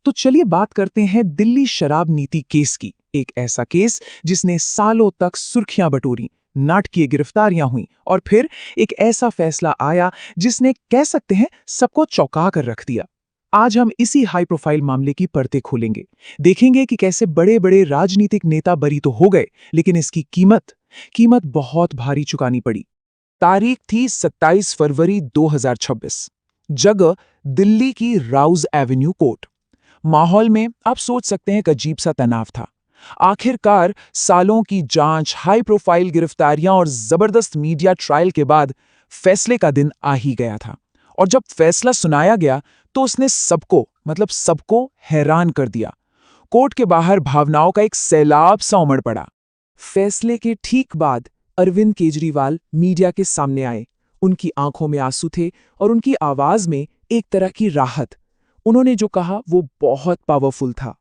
तो चलिए बात करते हैं दिल्ली शराब नीति केस की। एक ऐसा केस जिसने सालों तक सुर्खियां बटोरी, नाटकीय गिरफ्तारियां हुई और फिर एक ऐसा फैसला आया जिसने कह सकते हैं सबको चौंका कर रख दिया। आज हम इसी हाई प्रोफाइल मामले की परतें खोलेंगे, देखेंगे कि कैसे बड़े बड़े राजनीतिक नेता बरी तो हो गए, लेकिन इसकी कीमत बहुत भारी चुकानी पड़ी। तारीख थी 27 फरवरी 2026। जगह दिल्ली की राउज एवेन्यू कोर्ट। माहौल में आप सोच सकते हैं एक अजीब सा तनाव था। आखिरकार सालों की जांच, हाई प्रोफाइल गिरफ्तारियां और जबरदस्त मीडिया ट्रायल के बाद फैसले का दिन आ ही गया था। और जब फैसला सुनाया गया तो उसने सबको हैरान कर दिया। कोर्ट के बाहर भावनाओं का एक सैलाब सा उमड़ पड़ा। फैसले के ठीक बाद अरविंद केजरीवाल मीडिया के सामने आए। उनकी आंखों में आंसू थे और उनकी आवाज में एक तरह की राहत। उन्होंने जो कहा वो बहुत पावरफुल था।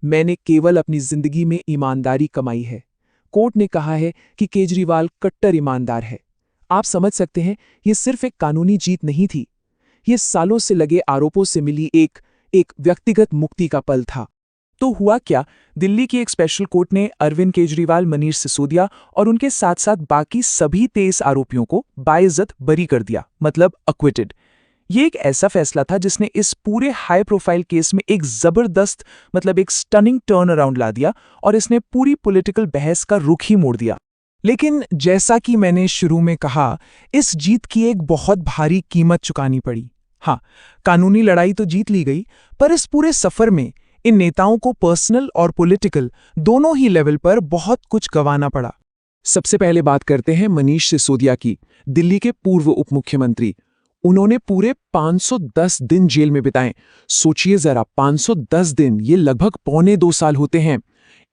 मैंने केवल अपनी जिंदगी में ईमानदारी कमाई है। कोर्ट ने कहा है कि केजरीवाल कट्टर ईमानदार है। आप समझ सकते हैं, ये सिर्फ एक कानूनी जीत नहीं थी, ये सालों से लगे आरोपों से मिली एक व्यक्तिगत मुक्ति का पल था। तो हुआ क्या? दिल्ली की एक स्पेशल कोर्ट ने अरविंद केजरीवाल, मनीष सिसोदिया और उनके साथ साथ बाकी सभी 23 आरोपियों को बाइज्जत बरी कर दिया, मतलब अक्विटेड। ये एक ऐसा फैसला था जिसने इस पूरे हाई प्रोफाइल केस में एक जबरदस्त, एक स्टनिंग टर्न अराउंड ला दिया और इसने पूरी पॉलिटिकल बहस का रुख ही मोड़ दिया। लेकिन जैसा कि मैंने शुरू में कहा, इस जीत की एक बहुत भारी कीमत चुकानी पड़ी। हाँ, कानूनी लड़ाई तो जीत ली गई, पर इस पूरे सफर में इन नेताओं को पर्सनल और पॉलिटिकल दोनों ही लेवल पर बहुत कुछ गंवाना पड़ा। सबसे पहले बात करते हैं मनीष सिसोदिया की, दिल्ली के पूर्व उप मुख्यमंत्री। उन्होंने पूरे 510 दिन जेल में बिताए। सोचिए जरा, 510 दिन, ये लगभग पौने 2 साल होते हैं।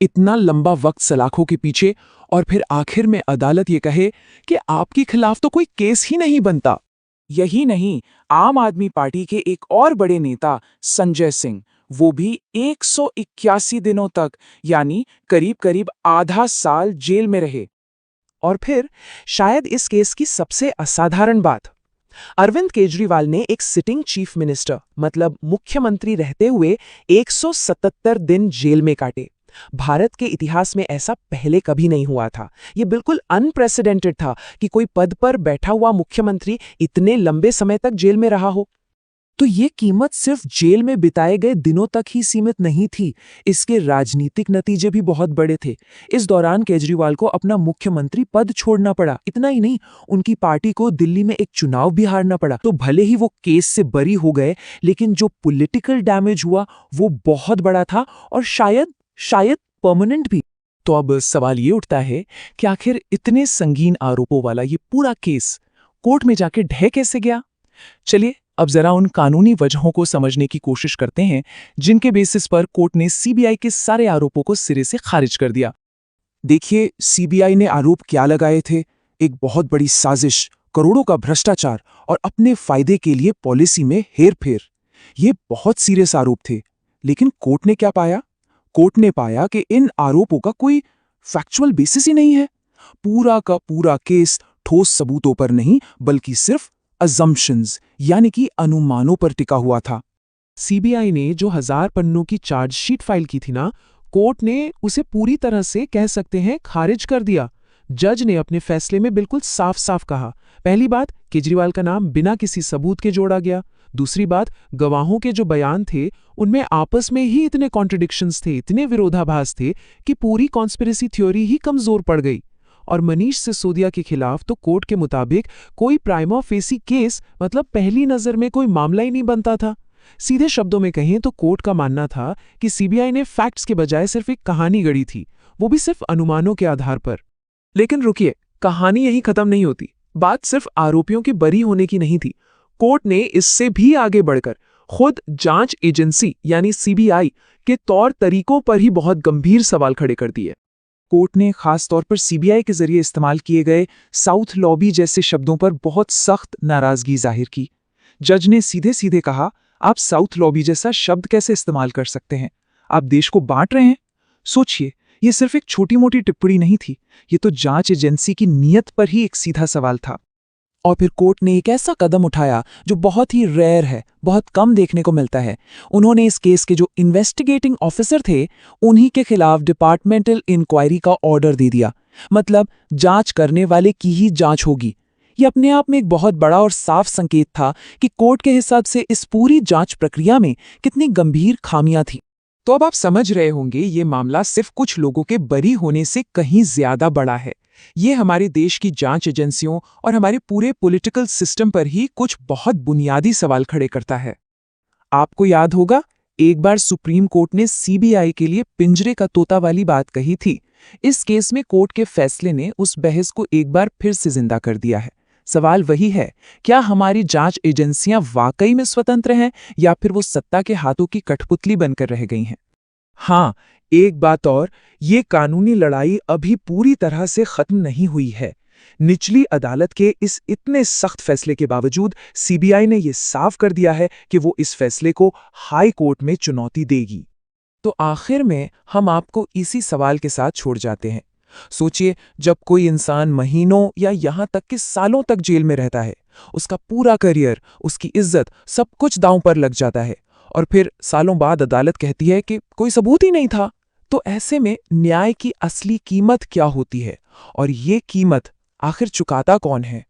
इतना लंबा वक्त सलाखों के पीछे, और फिर आखिर में अदालत ये कहे कि आपके खिलाफ तो कोई केस ही नहीं बनता। यही नहीं, आम आदमी पार्टी के एक और बड़े नेता संजय सिंह, वो भी 181 दिनों तक, यानी करीब करीब आधा साल जेल में रहे। और फिर शायद इस केस की सबसे असाधारण बात, अरविंद केजरीवाल ने एक सिटिंग चीफ मिनिस्टर, मतलब मुख्यमंत्री रहते हुए 177 दिन जेल में काटे। भारत के इतिहास में ऐसा पहले कभी नहीं हुआ था। यह बिल्कुल अनप्रेसिडेंटेड था कि कोई पद पर बैठा हुआ मुख्यमंत्री इतने लंबे समय तक जेल में रहा हो। तो ये कीमत सिर्फ जेल में बिताए गए दिनों तक ही सीमित नहीं थी, इसके राजनीतिक नतीजे भी बहुत बड़े थे। इस दौरान केजरीवाल को अपना मुख्यमंत्री पद छोड़ना पड़ा। इतना ही नहीं, उनकी पार्टी को दिल्ली में एक चुनाव भी हारना पड़ा। तो भले ही वो केस से बरी हो गए, लेकिन जो पॉलिटिकल डैमेज हुआ वो बहुत बड़ा था, और शायद परमानेंट भी। तो अब सवाल ये उठता है कि आखिर इतने संगीन आरोपों वाला ये पूरा केस कोर्ट में जाके ढह कैसे गया? चलिए अब जरा उन कानूनी वजहों को समझने की कोशिश करते हैं जिनके बेसिस पर कोर्ट ने सीबीआई के सारे आरोपों को सिरे से खारिज कर दिया। देखिए, सीबीआई ने आरोप क्या लगाए थे? एक बहुत बड़ी साजिश, करोड़ों का भ्रष्टाचार और अपने फायदे के लिए पॉलिसी में हेरफेर। ये बहुत सीरियस आरोप थे। लेकिन कोर्ट ने क्या पाया? कोर्ट ने पाया कि इन आरोपों का कोई फैक्चुअल बेसिस ही नहीं है। पूरा का पूरा केस ठोस सबूतों पर नहीं, बल्कि सिर्फ अजम्पशंस, यानी कि अनुमानों पर टिका हुआ था। सीबीआई ने जो 1000 पन्नों की चार्जशीट फाइल की थी ना, कोर्ट ने उसे पूरी तरह से, कह सकते हैं, खारिज कर दिया। जज ने अपने फैसले में बिल्कुल साफ साफ कहा, पहली बात, केजरीवाल का नाम बिना किसी सबूत के जोड़ा गया। दूसरी बात, गवाहों के जो बयान थे उनमें आपस में ही इतने कॉन्ट्रडिक्शंस थे, इतने विरोधाभास थे कि पूरी कॉन्स्पिरेसी थ्योरी ही कमजोर पड़ गई। और मनीष सिसोदिया के खिलाफ तो कोर्ट के मुताबिक कोई प्राइमा फेसी केस, मतलब पहली नजर में कोई मामला ही नहीं बनता था। सीधे शब्दों में कहें तो कोर्ट का मानना था कि सीबीआई ने फैक्ट्स के बजाय सिर्फ एक कहानी गढ़ी थी, वो भी सिर्फ अनुमानों के आधार पर। लेकिन रुकिए, कहानी यहीं खत्म नहीं होती। बात सिर्फ आरोपियों के बरी होने की नहीं थी। कोर्ट ने इससे भी आगे बढ़कर खुद जांच एजेंसी यानी सीबीआई के तौर तरीकों पर ही बहुत गंभीर सवाल खड़े कर दिए। कोर्ट ने खास तौर पर सीबीआई के जरिए इस्तेमाल किए गए साउथ लॉबी जैसे शब्दों पर बहुत सख्त नाराजगी जाहिर की। जज ने सीधे सीधे कहा, आप साउथ लॉबी जैसा शब्द कैसे इस्तेमाल कर सकते हैं? आप देश को बांट रहे हैं। सोचिए, ये सिर्फ एक छोटी मोटी टिप्पणी नहीं थी, ये तो जांच एजेंसी की नीयत पर ही एक सीधा सवाल था। और फिर कोर्ट ने एक ऐसा कदम उठाया जो बहुत ही रेयर है, बहुत कम देखने को मिलता है। उन्होंने इस केस के जो इन्वेस्टिगेटिंग ऑफिसर थे, उन्हीं के खिलाफ डिपार्टमेंटल इंक्वायरी का ऑर्डर दे दिया। मतलब जांच करने वाले की ही जांच होगी। ये अपने आप में एक बहुत बड़ा और साफ संकेत था कि कोर्ट के हिसाब से इस पूरी जांच प्रक्रिया में कितनी गंभीर खामियां थी। तो अब आप समझ रहे होंगे, ये मामला सिर्फ कुछ लोगों के बरी होने से कहीं ज्यादा बड़ा है। ये हमारे देश की जांच एजेंसियों और हमारे पूरे पॉलिटिकल सिस्टम पर ही कुछ बहुत बुनियादी सवाल खड़े करता है। आपको याद होगा, एक बार सुप्रीम कोर्ट ने सीबीआई के लिए पिंजरे का तोता वाली बात कही थी। इस केस में कोर्ट के फैसले ने उस बहस को एक बार फिर से जिंदा कर दिया है। सवाल वही है, क्या हमारी जांच एजेंसियां वाकई में स्वतंत्र हैं या फिर वो सत्ता के हाथों की कठपुतली बनकर रह गई हैं? हाँ, एक बात और, ये कानूनी लड़ाई अभी पूरी तरह से खत्म नहीं हुई है। निचली अदालत के इस इतने सख्त फैसले के बावजूद सीबीआई ने यह साफ कर दिया है कि वो इस फैसले को हाई कोर्ट में चुनौती देगी। तो आखिर में हम आपको इसी सवाल के साथ छोड़ जाते हैं। सोचिए, जब कोई इंसान महीनों या यहां तक कि सालों तक जेल में रहता है, उसका पूरा करियर, उसकी इज्जत, सब कुछ दांव पर लग जाता है, और फिर सालों बाद अदालत कहती है कि कोई सबूत ही नहीं था। तो ऐसे में न्याय की असली कीमत क्या होती है, और ये कीमत आखिर चुकाता कौन है?